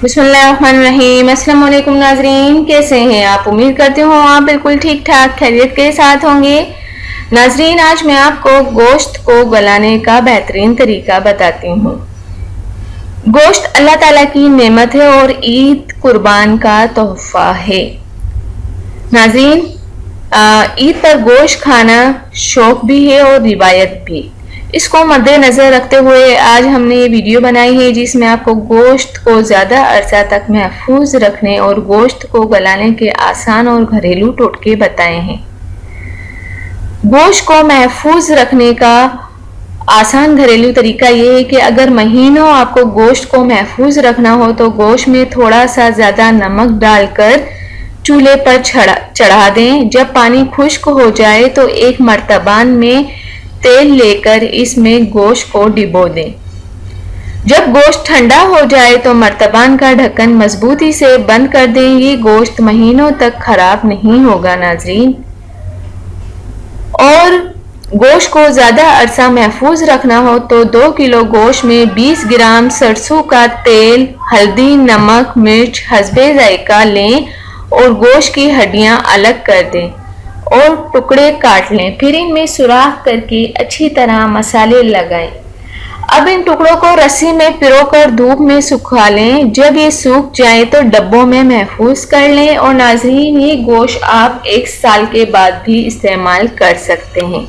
बिस्मिल्लाहिर्रहमानिर्रहीम। अस्सलाम वालेकुम नाजरीन, कैसे हैं आप? उम्मीद करती हूँ आप बिल्कुल ठीक ठाक खैरियत के साथ होंगे। नाजरीन, आज मैं आपको गोश्त को गलाने का बेहतरीन तरीका बताती हूँ। गोश्त अल्लाह ताला की नेमत है और ईद कुर्बान का तोहफा है। नाजरीन, ईद पर गोश्त खाना शौक भी है और रिवायत भी। इसको मद्देनजर रखते हुए आज हमने ये वीडियो बनाई है जिसमें आपको गोश्त को ज़्यादा अरसा तक महफूज रखने और गोश्त को गलाने के आसान और घरेलू टोटके बताए हैं। गोश्त को महफूज रखने का आसान घरेलू तरीका ये है कि अगर महीनों आपको गोश्त को महफूज रखना हो तो गोश्त में थोड़ा सा ज़्यादा नमक डालकर चूल्हे पर चढ़ा दें। जब पानी खुश्क हो जाए तो एक मर्तबान में तेल लेकर इसमें गोश्त को डिबो दें। जब गोश्त ठंडा हो जाए तो मर्तबान का ढक्कन मजबूती से बंद कर दें। ये गोश्त महीनों तक खराब नहीं होगा नाजरीन। और गोश्त को ज़्यादा अरसा महफूज रखना हो तो 2 किलो गोश्त में 20 ग्राम सरसों का तेल, हल्दी, नमक, मिर्च हस्बे जायका लें और गोश्त की हड्डियां अलग कर दें और टुकड़े काट लें। फिर इनमें सुराख करके अच्छी तरह मसाले लगाएं। अब इन टुकड़ों को रस्सी में पिरोकर धूप में सुखा लें। जब ये सूख जाए तो डब्बों में महफूज कर लें। और नाज़रीन, ये गोश्त आप 1 साल के बाद भी इस्तेमाल कर सकते हैं।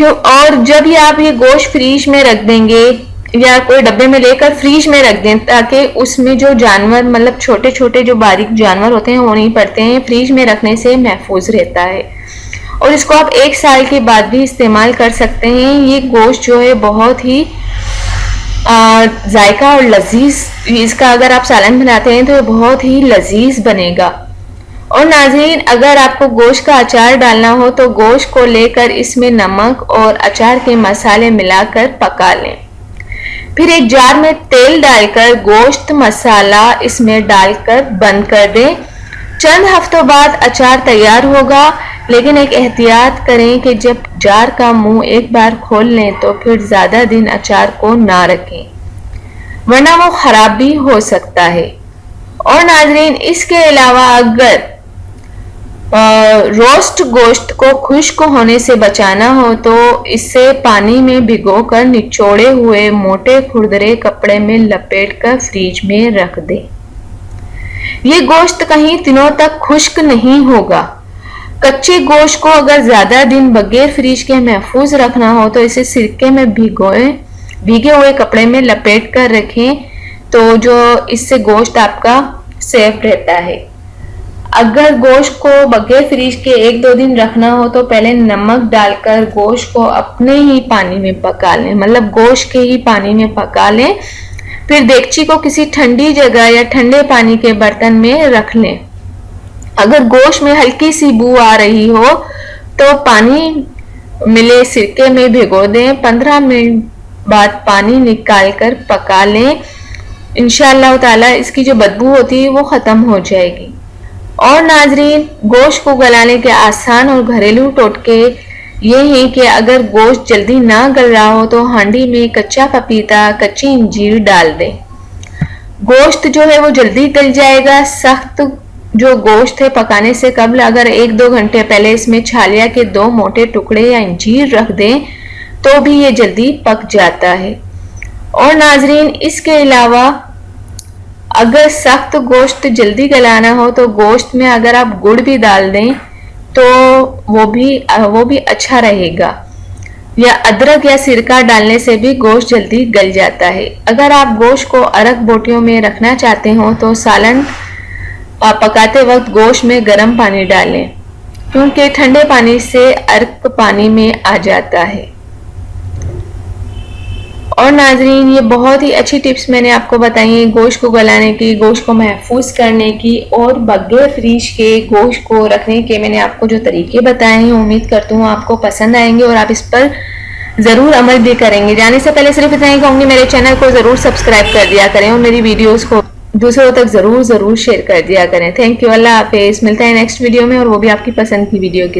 और जब ये आप ये गोश्त फ्रीज में रख देंगे या कोई डब्बे में लेकर फ्रीज में रख दें ताकि उसमें जो जानवर मतलब छोटे छोटे जो बारीक जानवर होते हैं वो नहीं पड़ते हैं। फ्रीज में रखने से महफूज रहता है और इसको आप 1 साल के बाद भी इस्तेमाल कर सकते हैं। ये गोश्त जो है बहुत ही जायका और लजीज, इसका अगर आप सालन बनाते हैं तो ये बहुत ही लजीज बनेगा। और नाज़रीन, अगर आपको गोश्त का अचार डालना हो तो गोश्त को लेकर इसमें नमक और अचार के मसाले मिलाकर पका लें। फिर एक जार में तेल डालकर गोश्त मसाला इसमें डालकर बंद कर दें। चंद हफ्तों बाद अचार तैयार होगा, लेकिन एक एहतियात करें कि जब जार का मुंह एक बार खोल लें तो फिर ज़्यादा दिन अचार को ना रखें वरना वो ख़राब भी हो सकता है। और नाज़रीन, इसके अलावा अगर रोस्ट गोश्त को खुश्क होने से बचाना हो तो इसे पानी में भिगोकर निचोड़े हुए मोटे खुरदरे कपड़े में लपेटकर फ्रिज में रख दें। ये गोश्त कहीं दिनों तक खुश्क नहीं होगा। कच्चे गोश्त को अगर ज्यादा दिन बगैर फ्रिज के महफूज रखना हो तो इसे सिरके में भीगे हुए कपड़े में लपेट कर रखें तो जो इससे गोश्त आपका सेफ रहता है। अगर गोश्त को बगैर फ्रीज के 1-2 दिन रखना हो तो पहले नमक डालकर गोश्त को अपने ही पानी में पका लें, मतलब गोश्त के ही पानी में पका लें। फिर देगची को किसी ठंडी जगह या ठंडे पानी के बर्तन में रख लें। अगर गोश्त में हल्की सी बू आ रही हो तो पानी मिले सिरके में भिगो दें। 15 मिनट बाद पानी निकाल कर पका लें। इंशाअल्लाह ताला इसकी जो बदबू होती है वो ख़त्म हो जाएगी। और नाजरीन, गोश्त को गलाने के आसान और घरेलू टोटके ये हैं कि अगर गोश्त जल्दी ना गल रहा हो तो हांडी में कच्चा पपीता, कच्ची इंजीर डाल दें। गोश्त जो है वो जल्दी गल जाएगा। सख्त जो गोश्त है पकाने से कबल अगर 1-2 घंटे पहले इसमें छालिया के 2 मोटे टुकड़े या इंजीर रख दें तो भी ये जल्दी पक जाता है। और नाजरीन, इसके अलावा अगर सख्त गोश्त जल्दी गलाना हो तो गोश्त में अगर आप गुड़ भी डाल दें तो वो भी अच्छा रहेगा, या अदरक या सिरका डालने से भी गोश्त जल्दी गल जाता है। अगर आप गोश्त को अरक बोटियों में रखना चाहते हो तो सालन पकाते वक्त गोश्त में गर्म पानी डालें क्योंकि ठंडे पानी से अरक पानी में आ जाता है। और नाजरीन, ये बहुत ही अच्छी टिप्स मैंने आपको बताई हैं गोश्त को गलाने की, गोश्त को महफूज करने की और बगैर फ्रीज के गोश्त को रखने के मैंने आपको जो तरीके बताए हैं उम्मीद करती हूँ आपको पसंद आएंगे और आप इस पर ज़रूर अमल भी करेंगे। जाने से पहले सिर्फ इतना ही कहूँगी, मेरे चैनल को ज़रूर सब्सक्राइब कर दिया करें और मेरी वीडियोज़ को दूसरों तक ज़रूर शेयर कर दिया करें। थैंक यू, अल्लाह हाफिज़। मिलता है नेक्स्ट वीडियो में और वो भी आपकी पसंद की वीडियो के